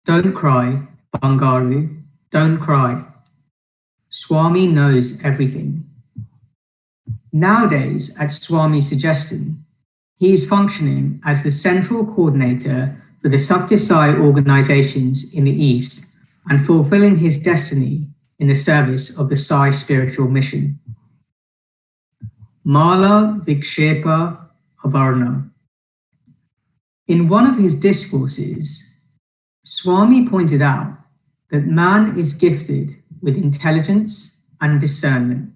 [SPEAKER 7] "Don't cry, Bangaru, don't cry. Swami knows everything. Nowadays, at Swami's suggestion, he is functioning as the central coordinator for the Sathya Sai organizations in the East and fulfilling his destiny in the service of the Sai spiritual mission. Mala Vikshepa Avarna. In one of his discourses, Swami pointed out that man is gifted with intelligence and discernment,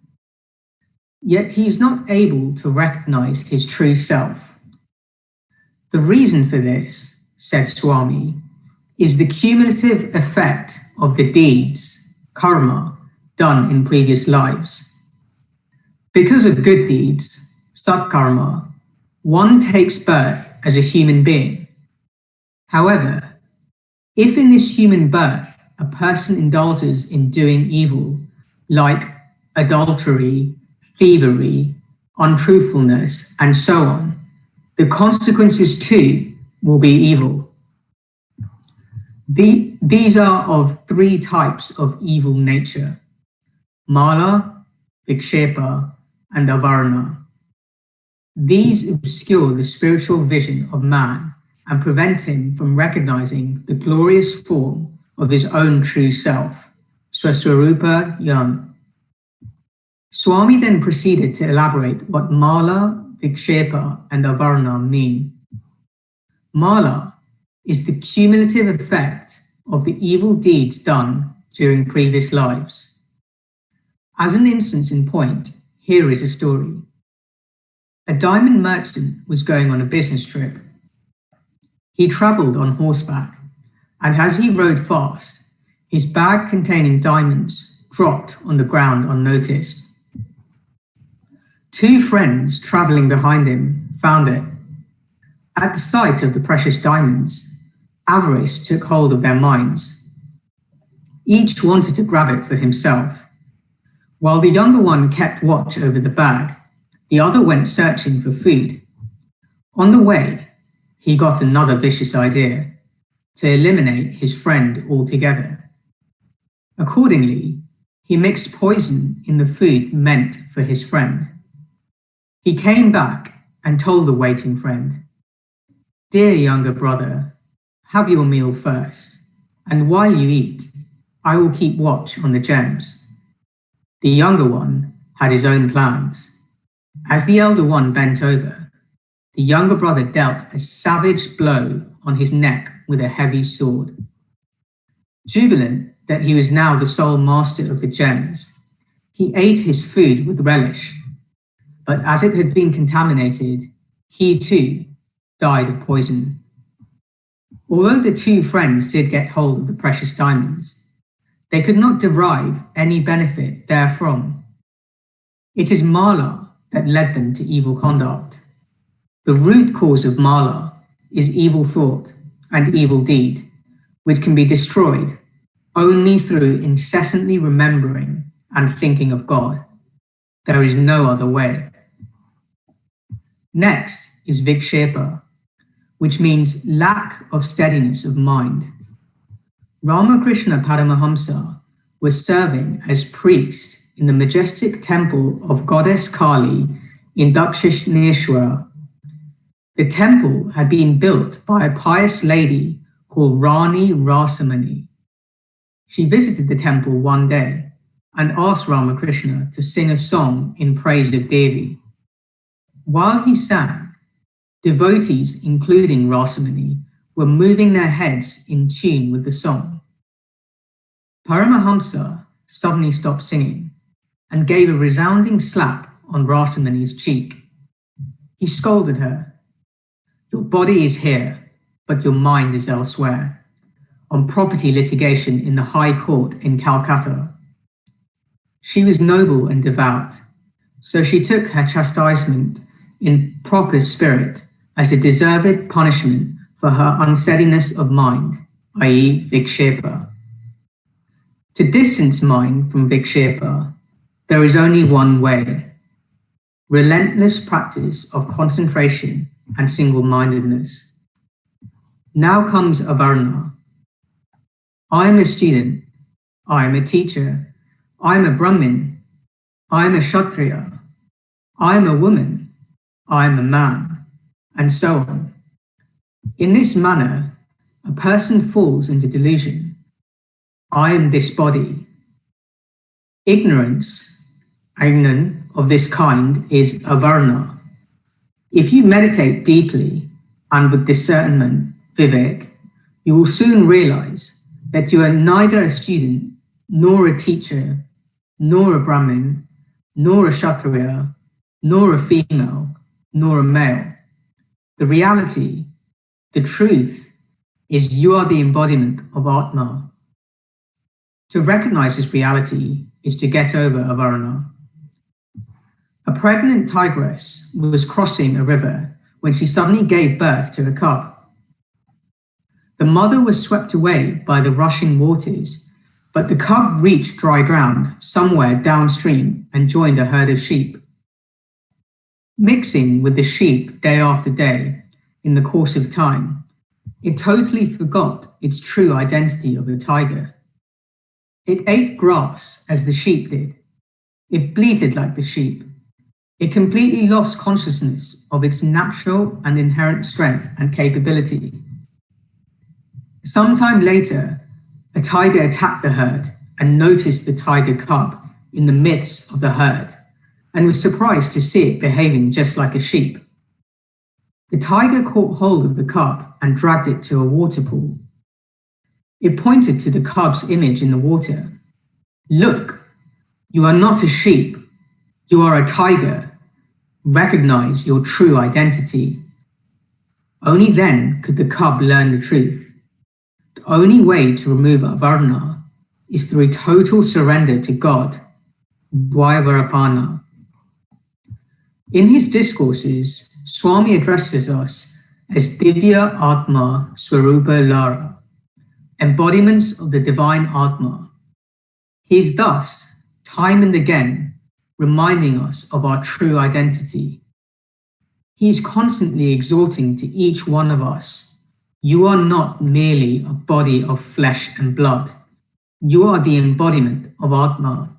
[SPEAKER 7] yet he is not able to recognize his true self. The reason for this, said Swami, is the cumulative effect of the deeds, karma, done in previous lives. Because of good deeds, satkarma, one takes birth as a human being. However, if in this human birth a person indulges in doing evil, like adultery, thievery, untruthfulness, and so on, the consequences too will be evil. These are of three types of evil nature: mala, vikshepa, and avarna. These obscure the spiritual vision of man and prevent him from recognizing the glorious form of his own true self, Swaswarupa Yan. Swami then proceeded to elaborate what mala, vikshepa, and avarna mean. Mala is the cumulative effect of the evil deeds done during previous lives. As an instance in point, here is a story. A diamond merchant was going on a business trip. He traveled on horseback, and as he rode fast, his bag containing diamonds dropped on the ground unnoticed. Two friends traveling behind him found it. At the sight of the precious diamonds, avarice took hold of their minds. Each wanted to grab it for himself. While the younger one kept watch over the bag, the other went searching for food. On the way, he got another vicious idea: to eliminate his friend altogether. Accordingly, he mixed poison in the food meant for his friend. He came back and told the waiting friend, "Dear younger brother, have your meal first, and while you eat, I will keep watch on the gems." The younger one had his own plans. As the elder one bent over, the younger brother dealt a savage blow on his neck with a heavy sword. Jubilant that he was now the sole master of the gems, he ate his food with relish, but as it had been contaminated, he too died of poison. Although the two friends did get hold of the precious diamonds, they could not derive any benefit therefrom. It is mala that led them to evil conduct. The root cause of mala is evil thought and evil deed, which can be destroyed only through incessantly remembering and thinking of God. There is no other way. Next is vikshepa, which means lack of steadiness of mind. Ramakrishna Paramahamsa was serving as priest in the majestic temple of goddess Kali in Dakshineshwara. The temple had been built by a pious lady called Rani Rasamani. She visited the temple one day and asked Ramakrishna to sing a song in praise of Devi. While he sang, devotees, including Rasamani, were moving their heads in tune with the song. Paramahamsa suddenly stopped singing and gave a resounding slap on Rasamani's cheek. He scolded her, "Your body is here, but your mind is elsewhere," on property litigation in the High Court in Calcutta. She was noble and devout, so she took her chastisement in proper spirit as a deserved punishment for her unsteadiness of mind, i.e. vikshepa. To distance mind from vikshepa, there is only one way: relentless practice of concentration and single-mindedness. Now comes avarna. I am a student, I am a teacher, I'm a Brahmin, I'm a Kshatriya, I'm a woman, I'm a man, and so on. In this manner, a person falls into delusion. I am this body. Ignorance, ajnan, of this kind is avarna. If you meditate deeply and with discernment, vivek, you will soon realize that you are neither a student, nor a teacher, nor a Brahmin, nor a Kshatriya, nor a female, nor a male. The reality, the truth, is you are the embodiment of Atma. To recognize this reality is to get over avarana. A pregnant tigress was crossing a river when she suddenly gave birth to a cub. The mother was swept away by the rushing waters, but the cub reached dry ground somewhere downstream and joined a herd of sheep. Mixing with the sheep day after day, in the course of time, it totally forgot its true identity of a tiger. It ate grass as the sheep did. It bleated like the sheep. It completely lost consciousness of its natural and inherent strength and capability. Sometime later, a tiger attacked the herd and noticed the tiger cub in the midst of the herd and was surprised to see it behaving just like a sheep. The tiger caught hold of the cub and dragged it to a water pool. It pointed to the cub's image in the water. Look, you are not a sheep. You are a tiger. Recognize your true identity. Only then could the cub learn the truth. The only way to remove avarna is through total surrender to God, Dvaivarapana. In his discourses, Swami addresses us as Divya Atma Swarupa Lara, embodiments of the divine Atma. He is thus, time and again, reminding us of our true identity. He is constantly exhorting to each one of us, you are not merely a body of flesh and blood. You are the embodiment of Atma.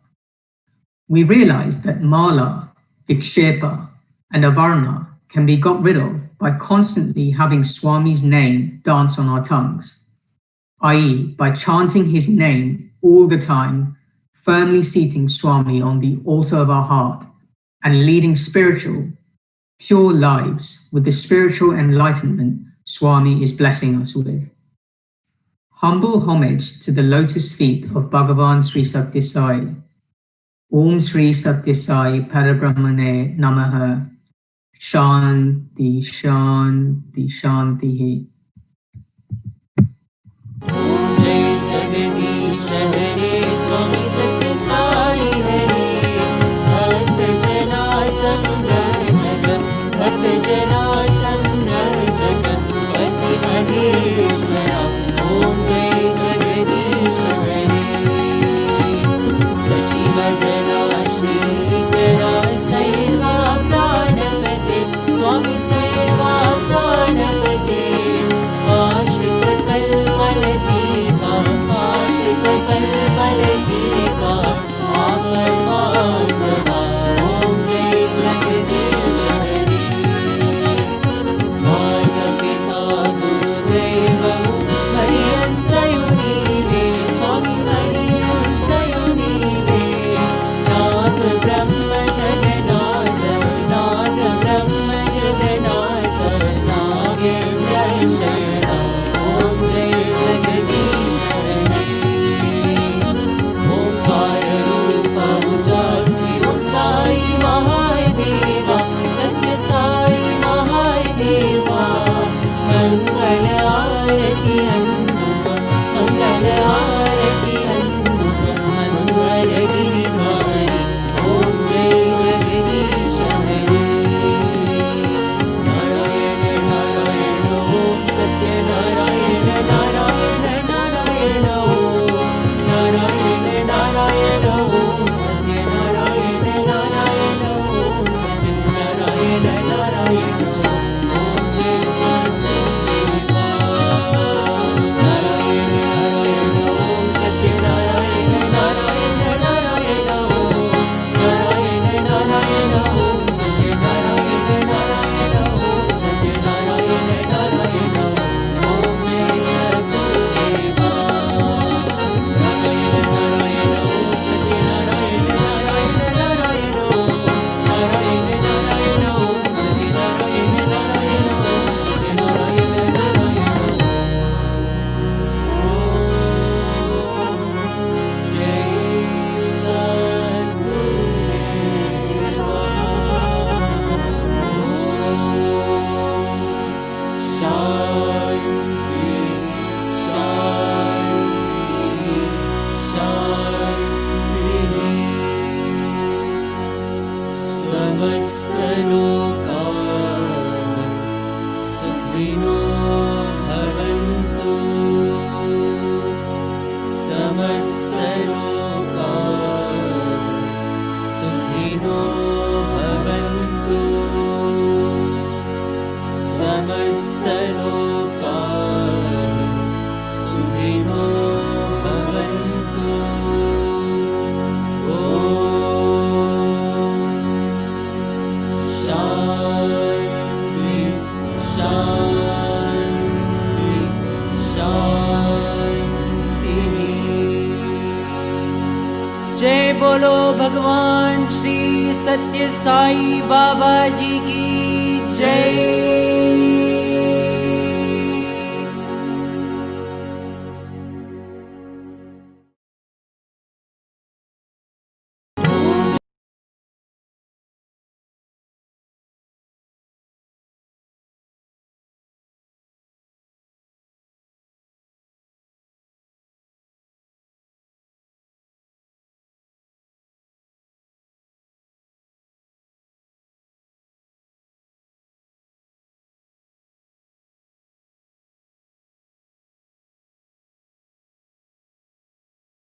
[SPEAKER 7] We realize that Mala, Vikshepa, and Avarna can be got rid of by constantly having Swami's name dance on our tongues, i.e. by chanting his name all the time, firmly seating Swami on the altar of our heart and leading spiritual, pure lives with the spiritual enlightenment Swami is blessing us with. Humble homage to the lotus feet of Bhagavan Sri Sathya Sai. Om Sri Sathya Sai Parabrahmane Namaha. Shanti, Shanti, Shanti.
[SPEAKER 8] Om Jai Jagadish Hare Swami Sathya Sai Hare. Bhakt Jana Samna Jagat, Bhakt Jana Samna Jagat, Pati Maheshwara. Om Jai Jagadish Hare. Sashi Vardhana Shri Kara Saiva Pranapati, Swami Saiva Pranapati. Ashrit Kalpalika, Ashrit Kalpalika, Avarvadava. Om Jai Jagadish Hare. Mata Pita Guru Devamu Mariyantayunive, Swami Mariyantayunive. Nath Brahma Jagannatha, Nath Brahma Jagannatha, Nagendra Shara. Om Jai Jagadish Hare. Omkara Rupa Ujasi Om Sai Mahadeva, Satya Sai Mahadeva. Mangala Arati Anduka, Mangala Arati Anduka, Mangala Giridhari. Om Jai Jagadish Hare. Narayana Narayana Om Satya Narayana Narayana Narayana Om Narayana Narayana Om Satya Narayana Narayana Om Satya Narayana Narayana Om Jai Satya सुखिनो भवन्तु समस्तलोका सुखिनो भवन्तु समस्तलोका सुखिनो भवन्तु ॐ शान्ति शान्ति शान्तिः। जय बोलो भगवान श्री सत्य साई बाबा जी की